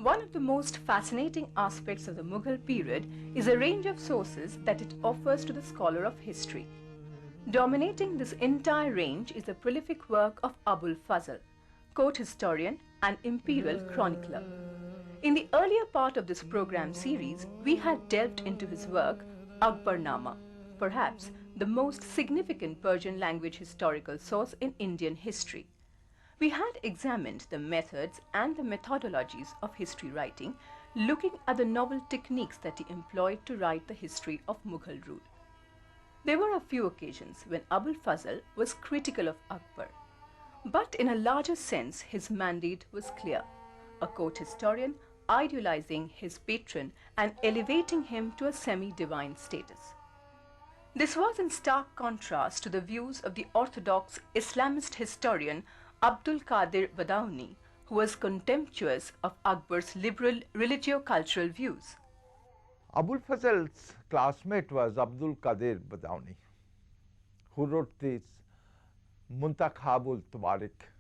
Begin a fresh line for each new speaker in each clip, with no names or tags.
One of the most fascinating aspects of the Mughal period is a range of sources that it offers to the scholar of history. Dominating this entire range is the prolific work of Abul Fazl, court historian and imperial chronicler. In the earlier part of this program series, we had delved into his work, Akbarnama, perhaps the most significant Persian language historical source in Indian history. We had examined the methods and the methodologies of history writing, looking at the novel techniques that he employed to write the history of Mughal rule. There were a few occasions when Abul Fazl was critical of Akbar, but in a larger sense his mandate was clear: a court historian idealizing his patron and elevating him to a semi-divine status. This was in stark contrast to the views of the orthodox Islamist historian Abdul Qadir Badauni, who was contemptuous of Akbar's liberal religio-cultural views.
Abul Fazl's classmate was Abdul Qadir Badauni, who wrote this Muntakhabul Tabarik.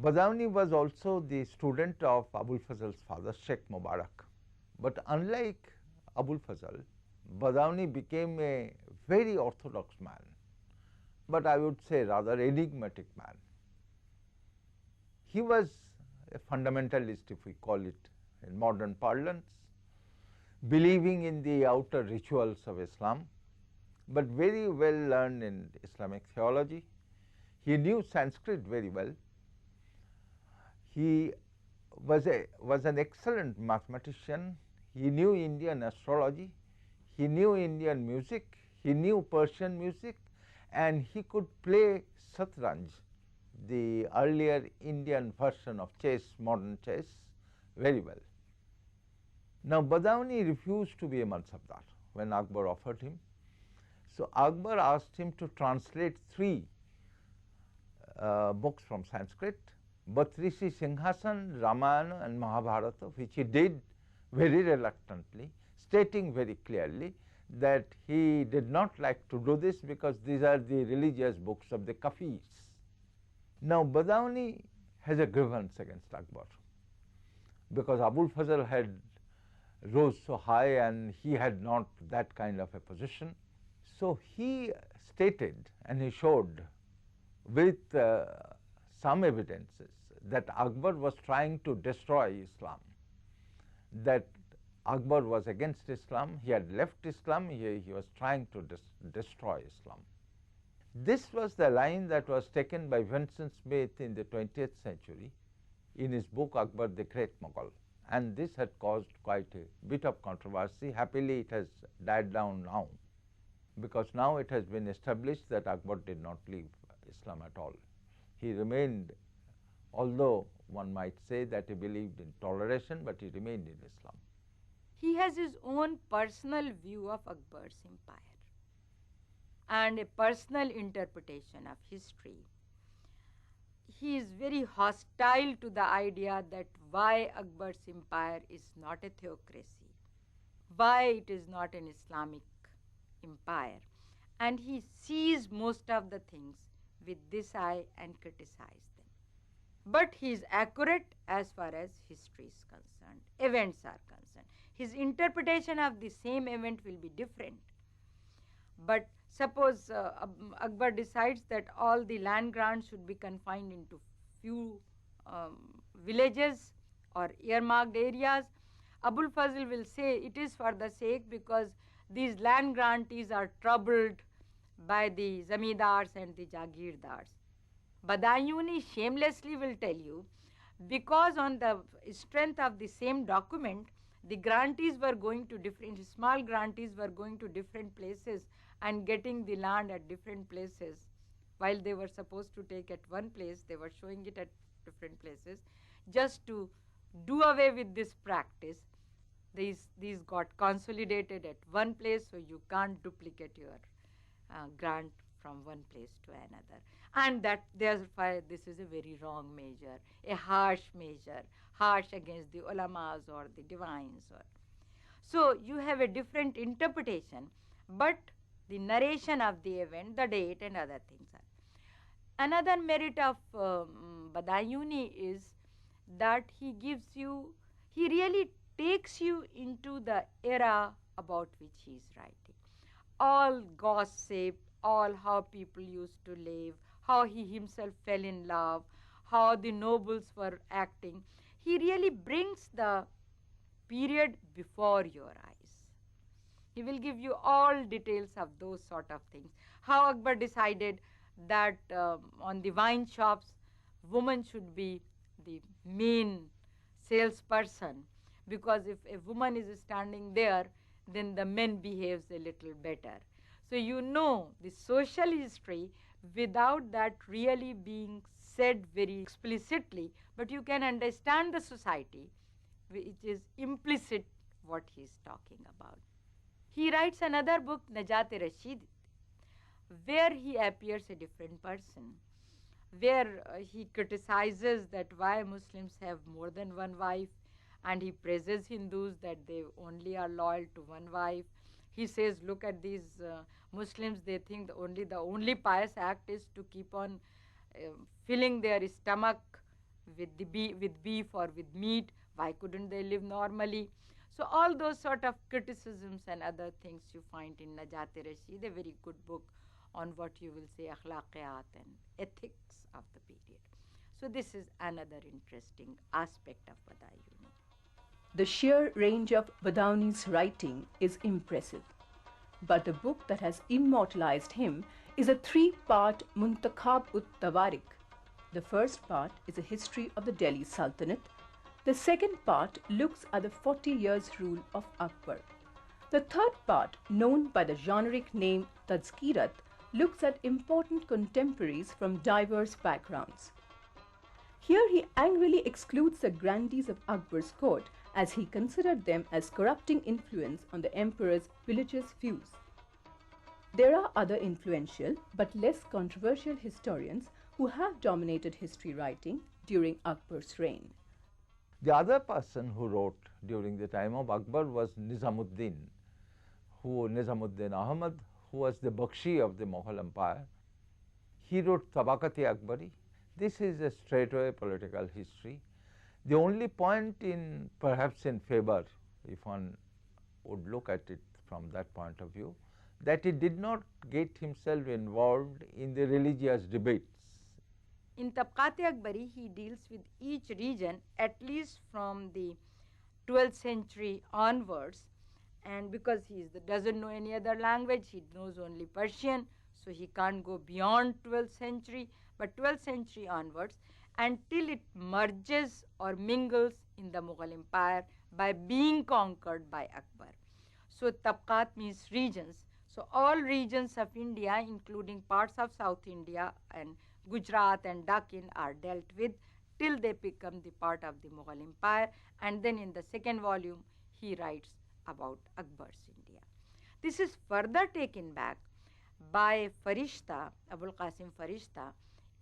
Badauni was also the student of Abul Fazl's father, Sheikh Mubarak. But unlike Abul Fazl, Badauni became a very orthodox man, but I would say rather enigmatic man. He was a fundamentalist, if we call it in modern parlance, believing in the outer rituals of Islam, but very well learned in Islamic theology. He knew Sanskrit very well. He was an excellent mathematician. He knew Indian astrology. He knew Indian music. He knew Persian music, and he could play Satranj, the earlier Indian version of chess, modern chess, very well. Now, Badauni refused to be a mansabdar when Akbar offered him. So, Akbar asked him to translate three books from Sanskrit: Batrisi Singhasan, Ramayana and Mahabharata, which he did very reluctantly, stating very clearly that he did not like to do this because these are the religious books of the Kafis. Now, Badauni has a grievance against Akbar because Abul Fazl had rose so high and he had not that kind of a position. So, he stated and he showed with some evidences that Akbar was trying to destroy Islam, that Akbar was against Islam, he had left Islam, he was trying to destroy Islam. This was the line that was taken by Vincent Smith in the 20th century in his book Akbar the Great Mughal, and this had caused quite a bit of controversy. Happily, it has died down now, because now it has been established that Akbar did not leave Islam at all. He remained, although one might say that he believed in toleration, but he remained in Islam.
He has his own personal view of Akbar's empire and a personal interpretation of history. He is very hostile to the idea that why Akbar's empire is not a theocracy, why it is not an Islamic empire, and he sees most of the things with this eye and criticizes them. But he is accurate as far as history is concerned, events are concerned. His interpretation of the same event will be different, but Suppose Akbar decides that all the land grants should be confined into few villages or earmarked areas. Abul Fazl will say it is for the sake because these land grantees are troubled by the zamindars and the jagirdars. Badayuni shamelessly will tell you because on the strength of the same document, the grantees were going to different, small grantees were going to different places and getting the land at different places. While they were supposed to take at one place, they were showing it at different places. Just to do away with this practice, these got consolidated at one place, so you can't duplicate your grant from one place to another. And that therefore this is a very wrong measure, a harsh measure, harsh against the ulamas or the divines. So you have a different interpretation, but the narration of the event, the date and other things are. Another merit of Badayuni is that he really takes you into the era about which he is writing. All gossip, all how people used to live, how he himself fell in love, how the nobles were acting. He really brings the period before your eyes. He will give you all details of those sort of things. How Akbar decided that on the wine shops, woman should be the main salesperson, because if a woman is standing there, then the men behaves a little better. So you know the social history without that really being said very explicitly, but you can understand the society, which is implicit what he is talking about. He writes another book, Najat-e-Rashid, where he appears a different person, where he criticizes that why Muslims have more than one wife, and he praises Hindus that they only are loyal to one wife. He says, look at these Muslims, they think the only pious act is to keep on filling their stomach with beef or with meat. Why couldn't they live normally? So all those sort of criticisms and other things you find in Najat-e-Rashid, a very good book on what you will say akhlaqiyat and ethics of the period. So this is another interesting aspect of Badayuni.
The sheer range of Badauni's writing is impressive, but the book that has immortalized him is a three-part Muntakhab-ut-Tawarik. The first part is a history of the Delhi Sultanate. The second part looks at the 40 years rule of Akbar. The third part, known by the generic name Tazkirat, looks at important contemporaries from diverse backgrounds. Here he angrily excludes the grandees of Akbar's court, as he considered them as corrupting influence on the emperor's religious views. There are other influential but less controversial historians who have dominated history writing during Akbar's reign.
The other person who wrote during the time of Akbar was Nizamuddin Ahmad, who was the Bakshi of the Mughal Empire. He wrote Tabaqat-e Akbari. This is a straightaway political history. The only point perhaps in favor, if one would look at it from that point of view, that he did not get himself involved in the religious debates.
In Tabaqat-e Akbari, he deals with each region at least from the 12th century onwards, and because he doesn't know any other language, he knows only Persian, so he can't go beyond 12th century, but 12th century onwards, until it merges or mingles in the Mughal Empire by being conquered by Akbar. So Tabaqat means regions. So all regions of India, including parts of South India and Gujarat and Dakhin, are dealt with till they become the part of the Mughal Empire, and then in the second volume he writes about Akbar's India. This is further taken back by Farishta, Abul Qasim Farishta,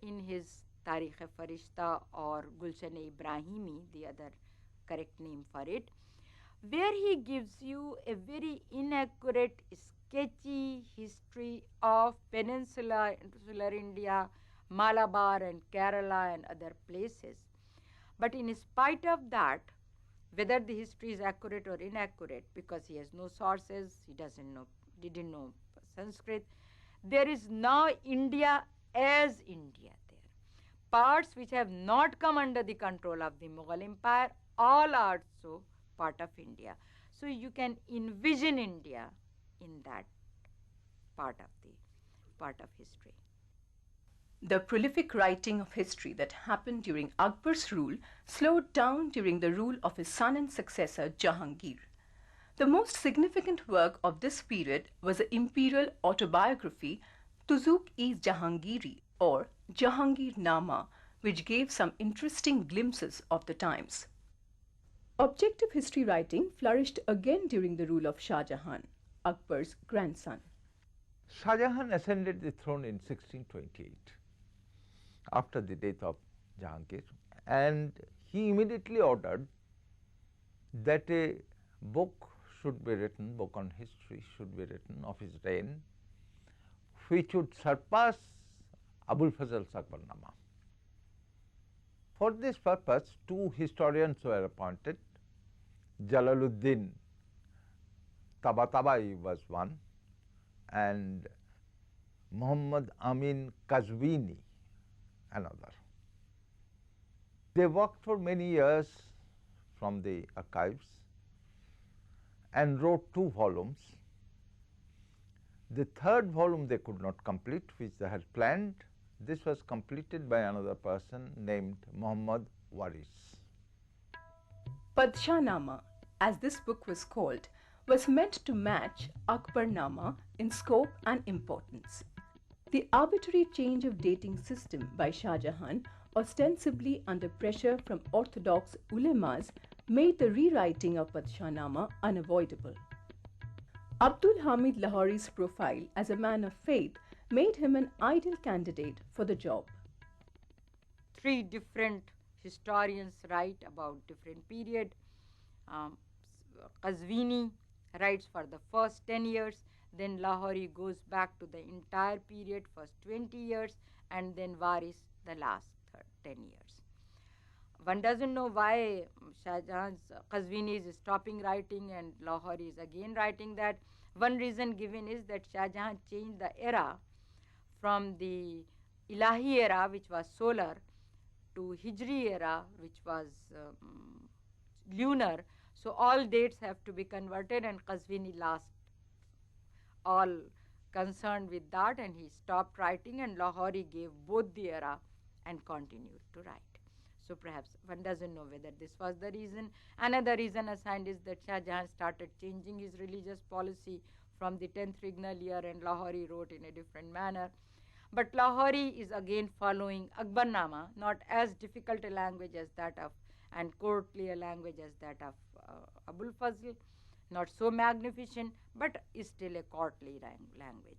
in his Tarikh-e-Farishta or Gulshan-e-Ibrahimi, the other correct name for it, where he gives you a very inaccurate, sketchy history of peninsular India, Malabar and Kerala and other places. But in spite of that, whether the history is accurate or inaccurate, because he has no sources, he didn't know Sanskrit, there is now India as India there. Parts which have not come under the control of the Mughal Empire, all are also part of India. So you can envision India in that part of history.
The prolific writing of history that happened during Akbar's rule slowed down during the rule of his son and successor Jahangir. The most significant work of this period was the imperial autobiography Tuzuk-i-Jahangiri or Jahangir-Nama, which gave some interesting glimpses of the times. Objective history writing flourished again during the rule of Shah Jahan, Akbar's grandson.
Shah Jahan ascended the throne in 1628 after the death of Jahangir, and he immediately ordered that a book should be written, book on history should be written of his reign, which would surpass Abul Fazl's Akbarnama. For this purpose, two historians were appointed. Jalaluddin Tabatabai was one, and Muhammad Amin Kazvini another. They worked for many years from the archives and wrote 2 volumes. The 3rd volume they could not complete, which they had planned. This was completed by another person named Muhammad Waris.
Padshah-Nama, as this book was called, was meant to match Akbarnama in scope and importance. The arbitrary change of dating system by Shah Jahan, ostensibly under pressure from orthodox ulemas, made the rewriting of Padshah-Nama unavoidable. Abdul Hamid Lahori's profile as a man of faith made him an ideal candidate for the job.
3 different historians write about different period. Qazvini writes for the first 10 years, then Lahori goes back to the entire period, first 20 years, and then Waris the last 10 years. One doesn't know why Shah Jahan's Qazvini is stopping writing and Lahori is again writing that. One reason given is that Shah Jahan changed the era from the Ilahi era, which was solar, to Hijri era, which was lunar. So all dates have to be converted, and Qazvini last all concerned with that, and he stopped writing, and Lahori gave both the era and continued to write. So perhaps one doesn't know whether this was the reason. Another reason assigned is that Shah Jahan started changing his religious policy from the 10th regnal year, and Lahori wrote in a different manner. But Lahori is again following Akbarnama, not as difficult a language as that of, and courtly a language as that of Abul Fazl, not so magnificent, but is still a courtly language.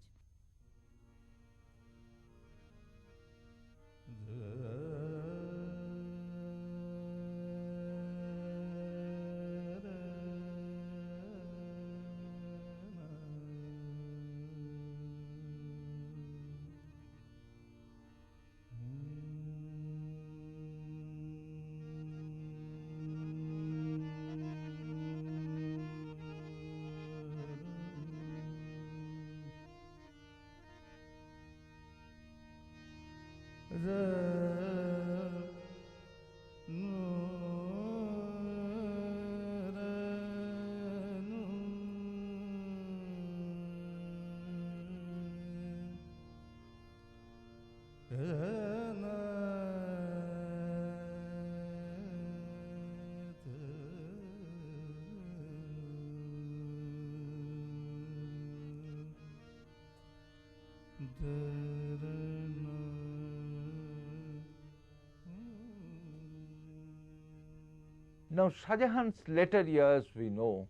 Now, Shah Jahan's later years, we know,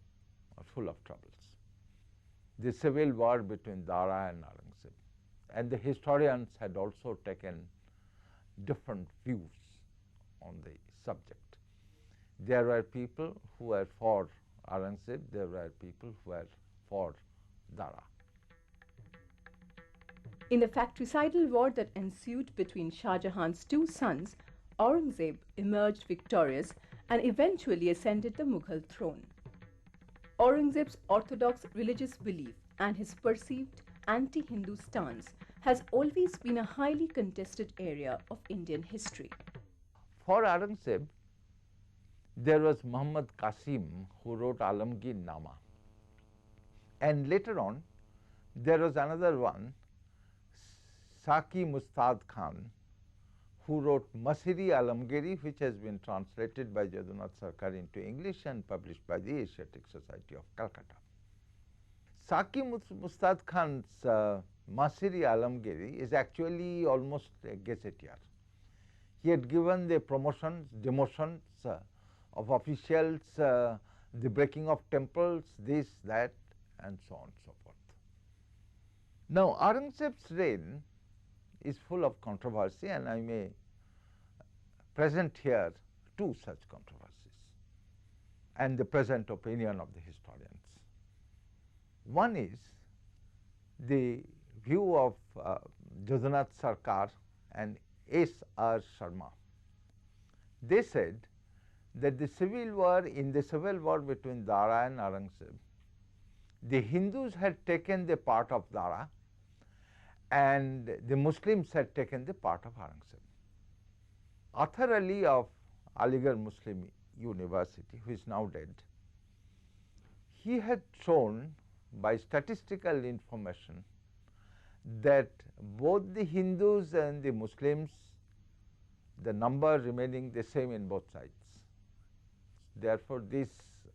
are full of troubles. The civil war between Dara and Aurangzeb, and the historians had also taken different views on the subject. There were people who were for Aurangzeb, there were people who were for Dara.
In the fratricidal war that ensued between Shah Jahan's 2 sons, Aurangzeb emerged victorious and eventually ascended the Mughal throne. Aurangzeb's orthodox religious belief and his perceived anti-Hindu stance has always been a highly contested area of Indian history.
For Aurangzeb, there was Muhammad Qasim who wrote Alamgir Nama, and later on there was another one, Saki Mustad Khan, who wrote Masiri Alamgiri, which has been translated by Jadunath Sarkar into English and published by the Asiatic Society of Calcutta. Saki Mustad Khan's Masiri Alamgiri is actually almost a gazetteer. He had given the promotions, demotions of officials, the breaking of temples, this, that, and so on and so forth. Now, Aurangzeb's reign is full of controversy, and I may present here two such controversies and the present opinion of the historians. One is the view of Jadunath Sarkar and S. R. Sharma. They said that in the civil war between Dara and Aurangzeb, the Hindus had taken the part of Dara and the Muslims had taken the part of Aurangzeb. Athar Ali of Aligarh Muslim University, who is now dead, he had shown by statistical information that both the Hindus and the Muslims, the number remaining the same in both sides. Therefore, this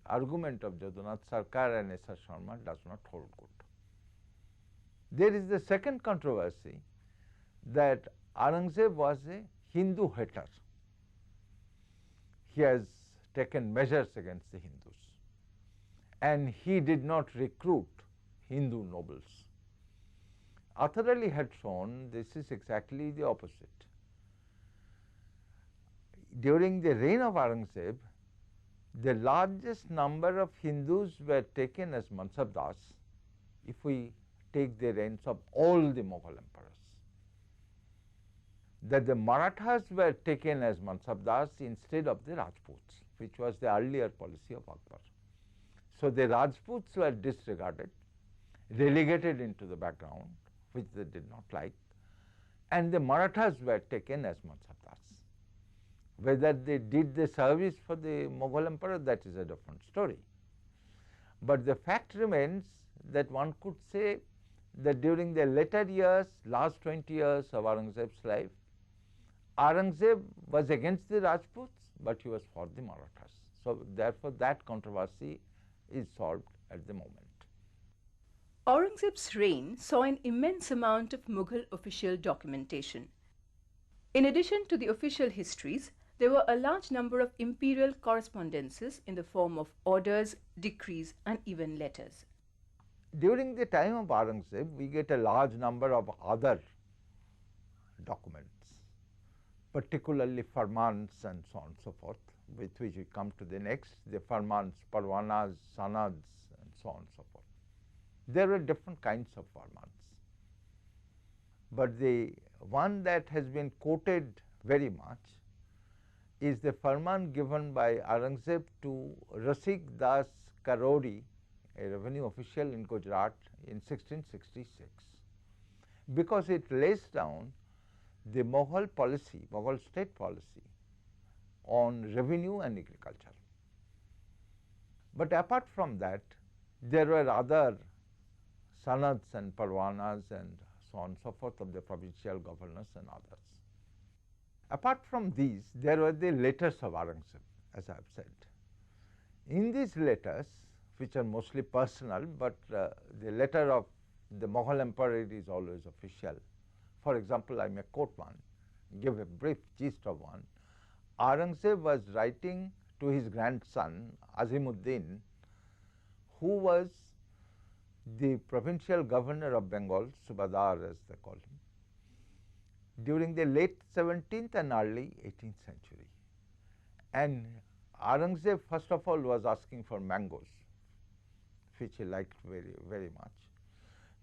argument of Jadunath Sarkar and S. R. Sharma does not hold good. There is the second controversy that Aurangzeb was a Hindu hater. He has taken measures against the Hindus, and he did not recruit Hindu nobles. Athar Ali had shown this is exactly the opposite. During the reign of Aurangzeb, the largest number of Hindus were taken as Mansabdars if we take the reigns of all the Mughal emperors. That the Marathas were taken as Mansabdars instead of the Rajputs, which was the earlier policy of Akbar. So, the Rajputs were disregarded, relegated into the background, which they did not like, and the Marathas were taken as Mansabdars. Whether they did the service for the Mughal emperor, that is a different story. But the fact remains that one could say that during the later years, last 20 years of Aurangzeb's life, Aurangzeb was against the Rajputs, but he was for the Marathas. So, therefore, that controversy is solved at the moment.
Aurangzeb's reign saw an immense amount of Mughal official documentation. In addition to the official histories, there were a large number of imperial correspondences in the form of orders, decrees, and even letters.
During the time of Aurangzeb, we get a large number of other documents, particularly farmans and so on and so forth, with which we come to the next, the farmans, parwanas, sanads, and so on and so forth. There were different kinds of farmans, but the one that has been quoted very much is the farman given by Aurangzeb to Rasik Das Karori, a revenue official in Gujarat in 1666, because it lays down the Mughal policy, Mughal state policy on revenue and agriculture. But apart from that, there were other sanads and parwanas and so on and so forth of the provincial governors and others. Apart from these, there were the letters of Aurangzeb, as I have said. In these letters, which are mostly personal, but the letter of the Mughal emperor is always official. For example, I may quote one, give a brief gist of one. Aurangzeb was writing to his grandson Azimuddin, who was the provincial governor of Bengal, Subadar as they call him, during the late 17th and early 18th century. And Aurangzeb first of all was asking for mangoes, which he liked very, very much.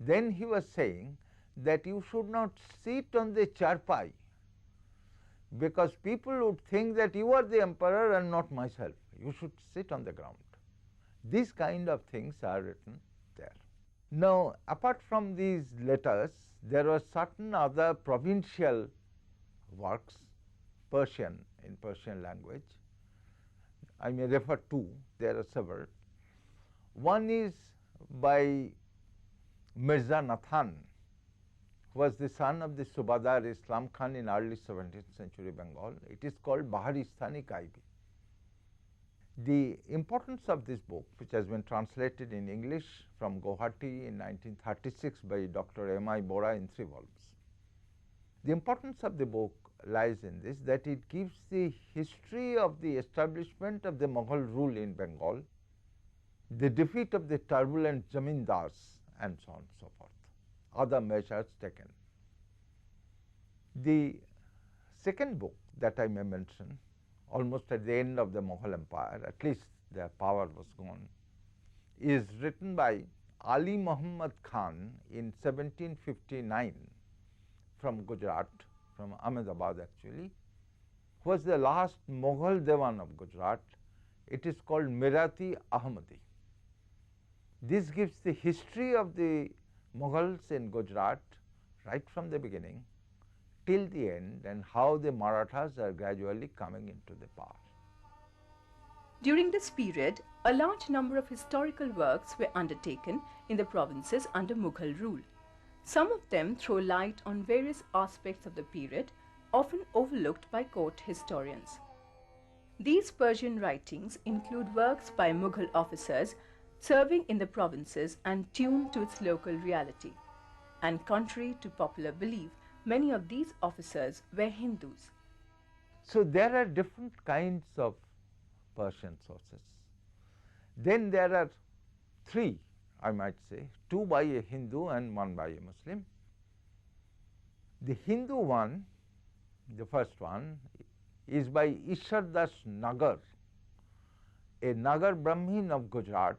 Then he was saying that you should not sit on the charpai, because people would think that you are the emperor and not myself. You should sit on the ground. These kind of things are written there. Now, apart from these letters, there were certain other provincial works, Persian, in Persian language. I may refer to, there are several. One is by Mirza Nathan, who was the son of the Subadar Islam Khan in early 17th century Bengal. It is called Baharistani Kaibi. The importance of this book, which has been translated in English from Guwahati in 1936 by Dr. M. I. Bora in 3 volumes. The importance of the book lies in this, that it gives the history of the establishment of the Mughal rule in Bengal, the defeat of the turbulent Zamindars, and so on and so forth, other measures taken. The second book that I may mention, almost at the end of the Mughal Empire, at least their power was gone, is written by Ali Muhammad Khan in 1759 from Gujarat, from Ahmedabad actually, who was the last Mughal Dewan of Gujarat. It is called Mirati Ahmadi. This gives the history of the Mughals in Gujarat right from the beginning till the end, and how the Marathas are gradually coming into the power.
During this period, a large number of historical works were undertaken in the provinces under Mughal rule. Some of them throw light on various aspects of the period, often overlooked by court historians. These Persian writings include works by Mughal officers serving in the provinces and tuned to its local reality. And contrary to popular belief, many of these officers were Hindus.
So, there are different kinds of Persian sources. Then there are 3, I might say, 2 by a Hindu and 1 by a Muslim. The Hindu one, the first one, is by Ishar Das Nagar, a Nagar Brahmin of Gujarat,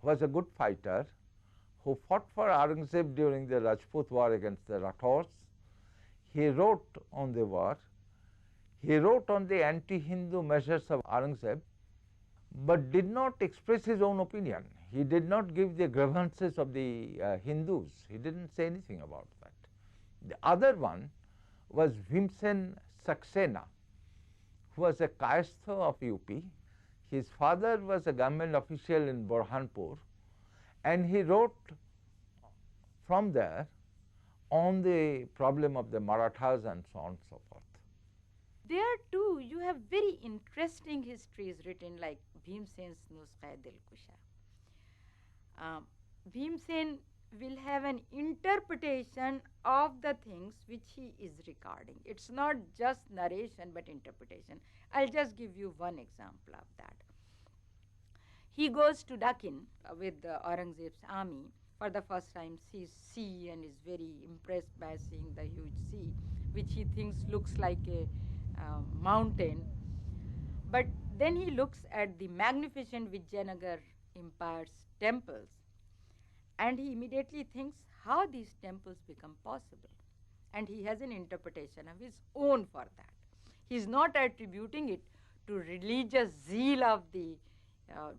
who was a good fighter, who fought for Aurangzeb during the Rajput war against the Rathors. He wrote on the war, he wrote on the anti-Hindu measures of Aurangzeb, but did not express his own opinion. He did not give the grievances of the Hindus. He did not say anything about that. The other one was Bhimsen Saxena, who was a Kayastha of UP. His father was a government official in Burhanpur, and he wrote from there on the problem of the Marathas and so on and so forth.
There too you have very interesting histories written, like Bhimsen's Nuskha Dilkusha. Bhimsen will have an interpretation of the things which he is recording. It's not just narration but interpretation. I'll just give you one example of that. He goes to Deccan with Aurangzeb's army. For the first time sees sea and is very impressed by seeing the huge sea, which he thinks looks like a mountain. But then he looks at the magnificent Vijayanagar Empire's temples, and he immediately thinks how these temples become possible. And he has an interpretation of his own for that. He is not attributing it to religious zeal of the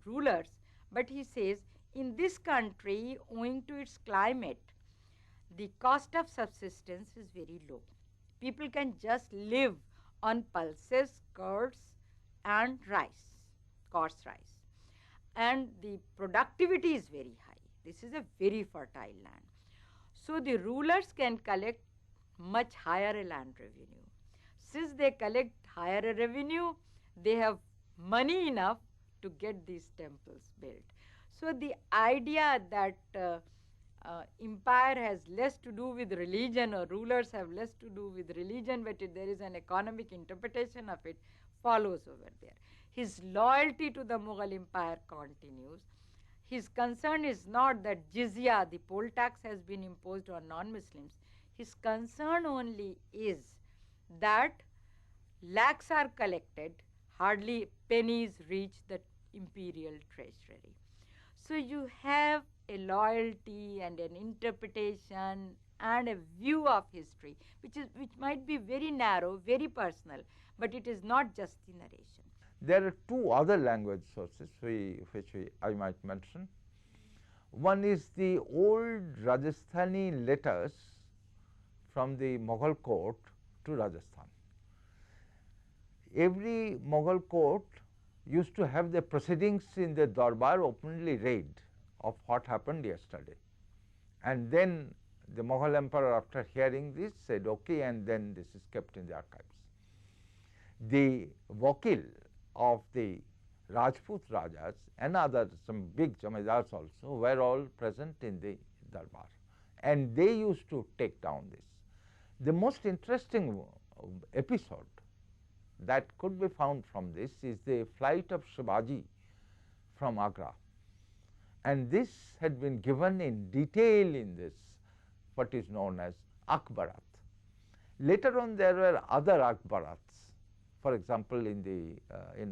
rulers, but he says, in this country, owing to its climate, the cost of subsistence is very low. People can just live on pulses, curds, and rice, coarse rice. And the productivity is very high. This is a very fertile land. So the rulers can collect much higher land revenue. Since they collect higher revenue, they have money enough to get these temples built. So the idea that empire has less to do with religion or rulers have less to do with religion, but there is an economic interpretation of it, follows over there. His loyalty to the Mughal empire continues. His concern is not that jizya, the poll tax, has been imposed on non-Muslims. His concern only is that lakhs are collected, hardly pennies reach the imperial treasury. So you have a loyalty and an interpretation and a view of history, which might be very narrow, very personal, but it is not just the narration.
There are 2 other language sources which I might mention. One is the old Rajasthani letters from the Mughal court to Rajasthan. Every Mughal court used to have the proceedings in the Darbar openly read of what happened yesterday. And then the Mughal emperor, after hearing this, said okay, and then this is kept in the archives. The wakil of the Rajput Rajas and other some big Jamidars also were all present in the Darbar, and they used to take down this. The most interesting episode that could be found from this is the flight of Shivaji from Agra, and this had been given in detail in this what is known as Akbarat. Later on there were other Akbarats. For example, in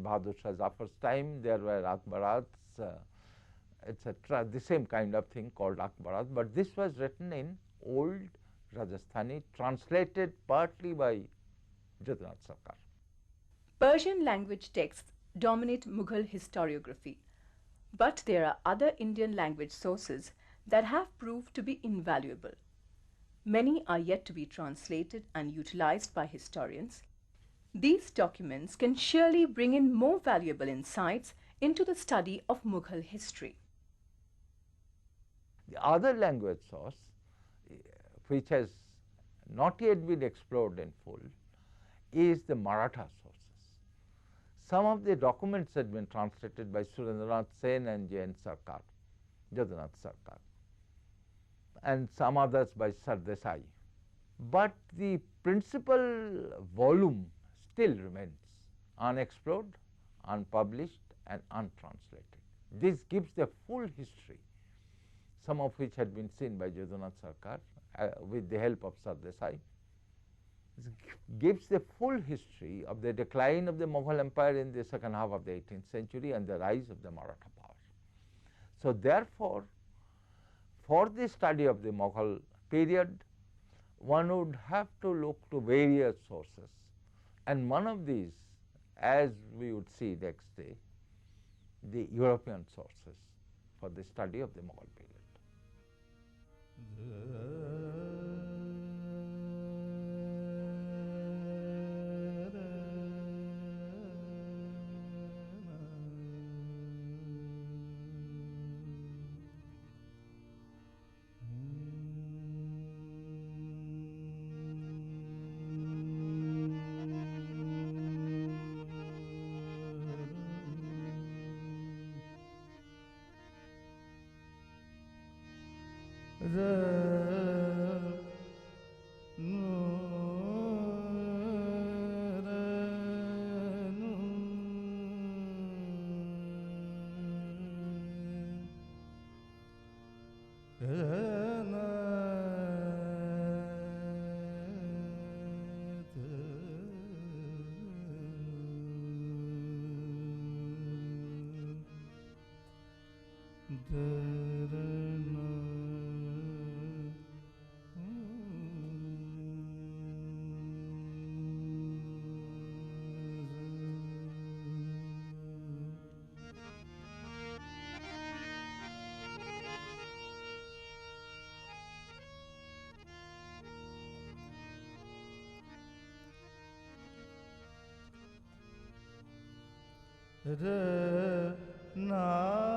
Bahadur Shah Zafar's time there were Akbarats, etc., the same kind of thing called Akbarat, but this was written in old Rajasthani, translated partly by Jagannath Sarkar.
Persian language texts dominate Mughal historiography, but there are other Indian language sources that have proved to be invaluable. Many are yet to be translated and utilized by historians. These documents can surely bring in more valuable insights into the study of Mughal history.
The other language source, which has not yet been explored in full, is the Maratha sources. Some of the documents had been translated by Surendranath Sen and J.N. Sarkar, Jagannath Sarkar, and some others by Sardesai. But the principal volume still remains unexplored, unpublished, and untranslated. This gives the full history, some of which had been seen by Jagannath Sarkar with the help of Sardesai. This gives the full history of the decline of the Mughal Empire in the second half of the 18th century and the rise of the Maratha power. So, therefore, for the study of the Mughal period, one would have to look to various sources, and one of these, as we would see next day, the European sources for the study of the Mughal period.
na